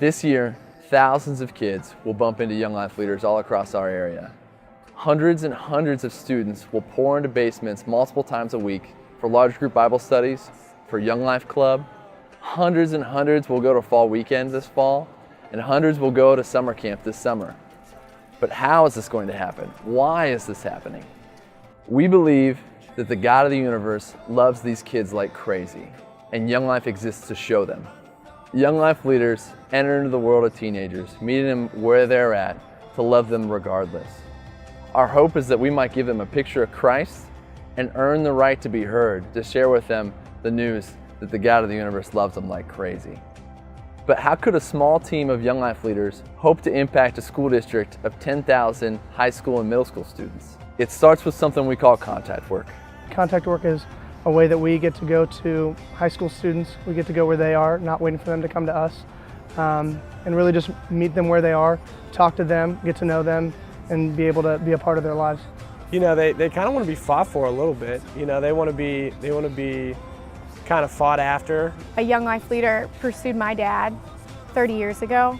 This year, thousands of kids will bump into Young Life leaders all across our area. Hundreds and hundreds of students will pour into basements multiple times a week for large group Bible studies, for Young Life Club. Hundreds and hundreds will go to fall weekends this fall, and hundreds will go to summer camp this summer. But how is this going to happen? Why is this happening? We believe that the God of the universe loves these kids like crazy, and Young Life exists to show them. Young Life leaders enter into the world of teenagers, meeting them where they're at, to love them regardless. Our hope is that we might give them a picture of Christ and earn the right to be heard, to share with them the news that the God of the universe loves them like crazy. But how could a small team of Young Life leaders hope to impact a school district of 10,000 high school and middle school students? It starts with something we call contact work. Contact work is a way that we get to go to high school students. We get to go where they are, not waiting for them to come to us, and really just meet them where they are, talk to them, get to know them, and be able to be a part of their lives. You know, they kind of want to be fought for a little bit. You know, they want to be kind of fought after. A Young Life leader pursued my dad 30 years ago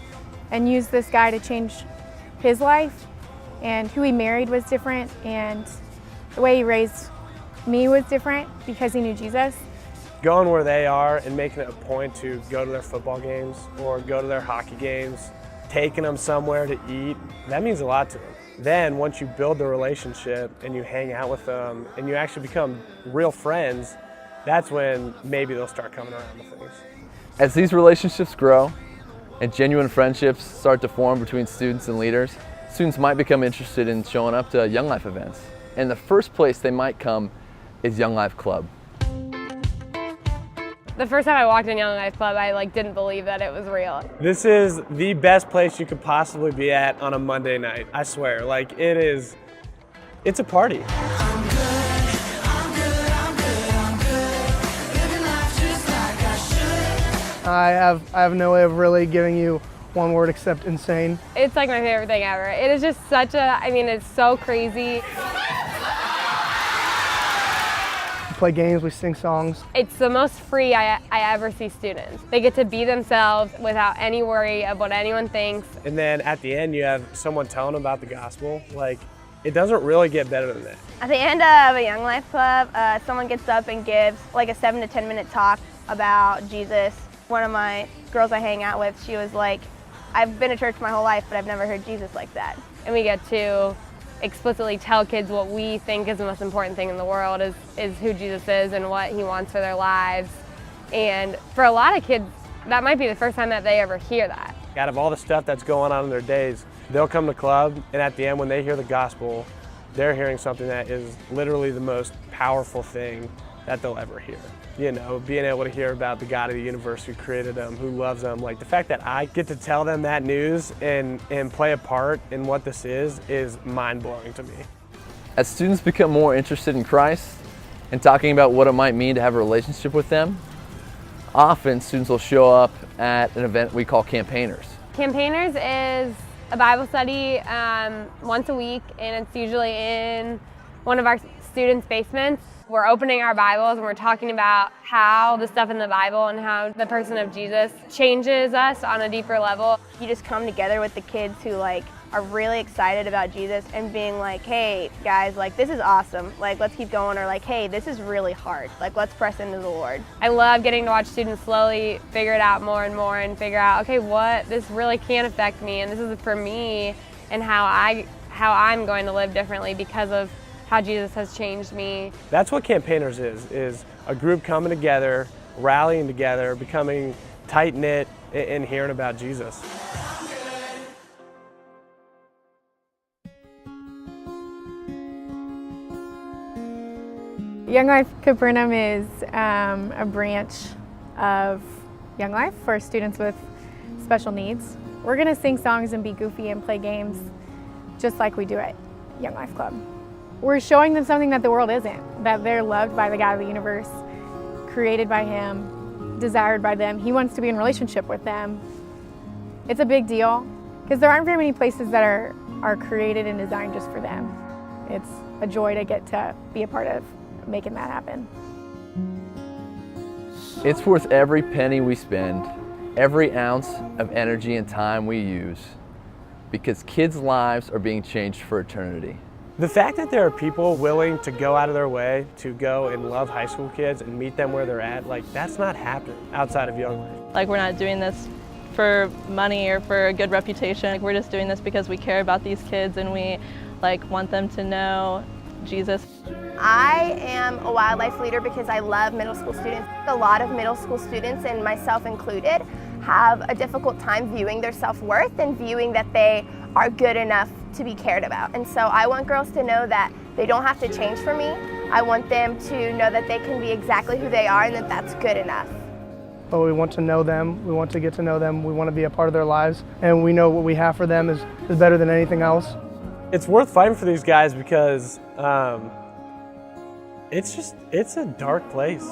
and used this guy to change his life, and who he married was different, and the way he raised me was different because he knew Jesus. Going where they are and making it a point to go to their football games or go to their hockey games, taking them somewhere to eat, that means a lot to them. Then once you build the relationship and you hang out with them and you actually become real friends, that's when maybe they'll start coming around with things. As these relationships grow and genuine friendships start to form between students and leaders, students might become interested in showing up to Young Life events. And the first place they might come is Young Life Club. The first time I walked in Young Life Club, I didn't believe that it was real. This is the best place you could possibly be at on a Monday night. I swear, it's a party. I have no way of really giving you one word except insane. It's my favorite thing ever. It is just it's so crazy. We play games, we sing songs. It's the most free I ever see students. They get to be themselves without any worry of what anyone thinks. And then at the end, you have someone telling them about the gospel. It doesn't really get better than that. At the end of a Young Life Club, someone gets up and gives a 7 to 10 minute talk about Jesus. One of my girls I hang out with, she was like, I've been to church my whole life, but I've never heard Jesus like that. And we get to explicitly tell kids what we think is the most important thing in the world is who Jesus is and what he wants for their lives. And for a lot of kids, that might be the first time that they ever hear that. Out of all the stuff that's going on in their days, they'll come to club, and at the end when they hear the gospel, they're hearing something that is literally the most powerful thing that they'll ever hear. You know, being able to hear about the God of the universe who created them, who loves them. The fact that I get to tell them that news and play a part in what this is mind-blowing to me. As students become more interested in Christ and talking about what it might mean to have a relationship with them, often students will show up at an event we call Campaigners. Campaigners is a Bible study once a week, and it's usually in one of our students' basements. We're opening our Bibles and we're talking about how the stuff in the Bible and how the person of Jesus changes us on a deeper level. You just come together with the kids who are really excited about Jesus and being like, hey guys, this is awesome. Let's keep going, or hey, this is really hard. Let's press into the Lord. I love getting to watch students slowly figure it out more and more and figure out, okay, what this really can affect me, and this is for me, and how I'm going to live differently because of how Jesus has changed me. That's what Campaigners is a group coming together, rallying together, becoming tight-knit, and hearing about Jesus. Young Life Capernaum is a branch of Young Life for students with special needs. We're going to sing songs and be goofy and play games just like we do at Young Life Club. We're showing them something that the world isn't, that they're loved by the God of the universe, created by him, desired by them. He wants to be in relationship with them. It's a big deal because there aren't very many places that are created and designed just for them. It's a joy to get to be a part of making that happen. It's worth every penny we spend every ounce of energy and time we use, because kids' lives are being changed for eternity. The fact that there are people willing to go out of their way to go and love high school kids and meet them where they're at, like, that's not happening outside of Young Life. Like, we're not doing this for money or for a good reputation. Like, we're just doing this because we care about these kids and we want them to know Jesus. I am a wildlife leader because I love middle school students. A lot of middle school students, and myself included, have a difficult time viewing their self-worth and viewing that they are good enough to be cared about. And so I want girls to know that they don't have to change for me. I want them to know that they can be exactly who they are and that that's good enough. But we want to know them, we want to get to know them, we want to be a part of their lives, and we know what we have for them is better than anything else. It's worth fighting for these guys because it's a dark place.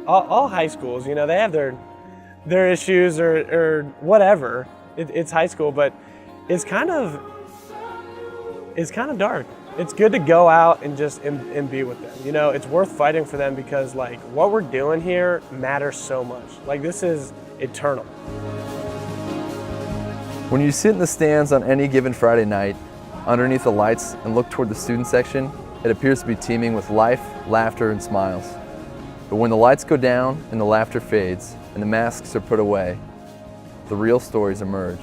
All high schools, you know, they have their issues or whatever. It's high school, but it's kind of dark. It's good to go out and just and be with them. You know, it's worth fighting for them because, like, what we're doing here matters so much. Like, this is eternal. When you sit in the stands on any given Friday night, underneath the lights, and look toward the student section, it appears to be teeming with life, laughter, and smiles. But when the lights go down and the laughter fades and the masks are put away, the real stories emerge.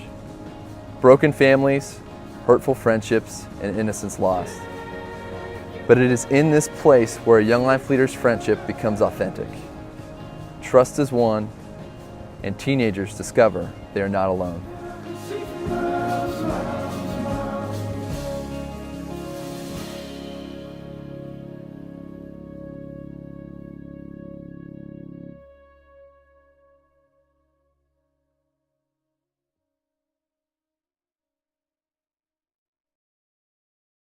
Broken families, hurtful friendships, and innocence lost. But it is in this place where a Young Life leader's friendship becomes authentic. Trust is won, and teenagers discover they are not alone.